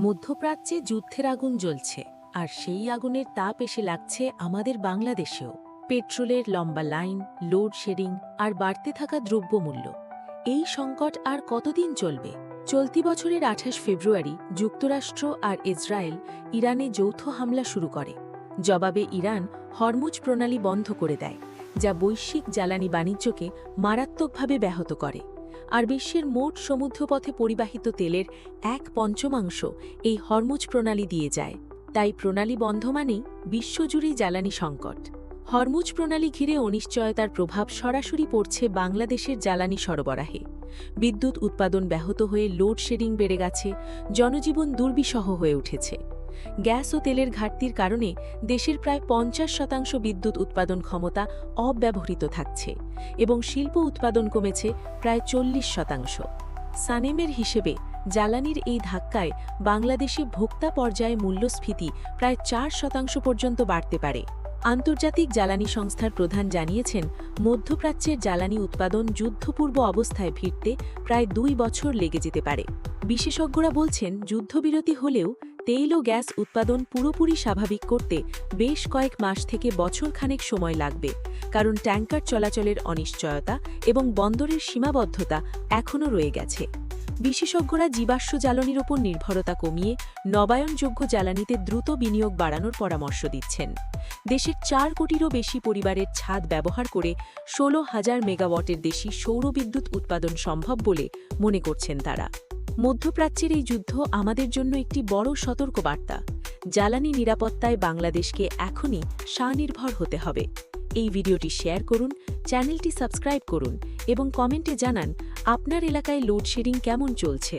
মধ্যপ্রাচ্যে যুদ্ধের আগুন জ্বলছে, আর সেই আগুনের তাপ এসে লাগছে আমাদের বাংলাদেশেও। পেট্রোলের লম্বা লাইন, লোডশেডিং আর বাড়তে থাকা দ্রব্যমূল্য। এই সংকট আর কতদিন চলবে? চলতি বছরের ২৮ ফেব্রুয়ারি যুক্তরাষ্ট্র আর ইসরায়েল ইরানে যৌথ হামলা শুরু করে। জবাবে ইরান হরমুজ প্রণালী বন্ধ করে দেয়, যা বৈশ্বিক জ্বালানি বাণিজ্যকে মারাত্মকভাবে ব্যাহত করে। আর বিশ্বের মোট সমুদ্রপথে পরিবাহিত তেলের ১/৫ এই হরমুজ প্রণালী দিয়ে যায়। তাই প্রণালী বন্ধ মানেই বিশ্বজুড়ে জ্বালানি সংকট। হরমুজ প্রণালী ঘিরে অনিশ্চয়তার প্রভাব সরাসরি পড়ছে বাংলাদেশের জ্বালানি সরবরাহে। বিদ্যুৎ উৎপাদন ব্যাহত হয়ে লোডশেডিং বেড়ে গেছে, জনজীবন দুর্বিষহ হয়ে উঠেছে। গ্যাস ও তেলের ঘাটতির কারণে দেশের প্রায় ৫০% বিদ্যুৎ উৎপাদন ক্ষমতা অব্যবহৃত থাকছে এবং শিল্প উৎপাদন কমেছে প্রায় ৪০%। সানেমের হিসেবে জ্বালানির এই ধাক্কায় বাংলাদেশে ভোক্তা পর্যায়ে মূল্যস্ফীতি প্রায় ৪% পর্যন্ত বাড়তে পারে। আন্তর্জাতিক জ্বালানি সংস্থার প্রধান জানিয়েছেন, মধ্যপ্রাচ্যের জ্বালানি উৎপাদন যুদ্ধপূর্ব অবস্থায় ফিরতে প্রায় ২ বছর লেগে যেতে পারে। বিশেষজ্ঞরা বলছেন, যুদ্ধবিরতি হলেও তেল ও গ্যাস উৎপাদন পুরোপুরি স্বাভাবিক করতে বেশ কয়েক মাস থেকে বছরখানেক সময় লাগবে, কারণ ট্যাঙ্কার চলাচলের অনিশ্চয়তা এবং বন্দরের সীমাবদ্ধতা এখনও রয়ে গেছে। বিশেষজ্ঞরা জীবাশ্ম জ্বালানির ওপর নির্ভরতা কমিয়ে নবায়নযোগ্য জ্বালানিতে দ্রুত বিনিয়োগ বাড়ানোর পরামর্শ দিচ্ছেন। দেশের ৪ কোটিরও বেশি পরিবারের ছাদ ব্যবহার করে ১৬,০০০ মেগাওয়াটের বেশি সৌরবিদ্যুৎ উৎপাদন সম্ভব বলে মনে করছেন তারা। মধ্যপ্রাচ্যের এই যুদ্ধ আমাদের জন্য একটি বড় সতর্কবার্তা। জ্বালানি নিরাপত্তায় বাংলাদেশকে এখনই স্বনির্ভর হতে হবে। এই ভিডিওটি শেয়ার করুন, চ্যানেলটি সাবস্ক্রাইব করুন এবং কমেন্টে জানান আপনার এলাকায় লোডশেডিং কেমন চলছে।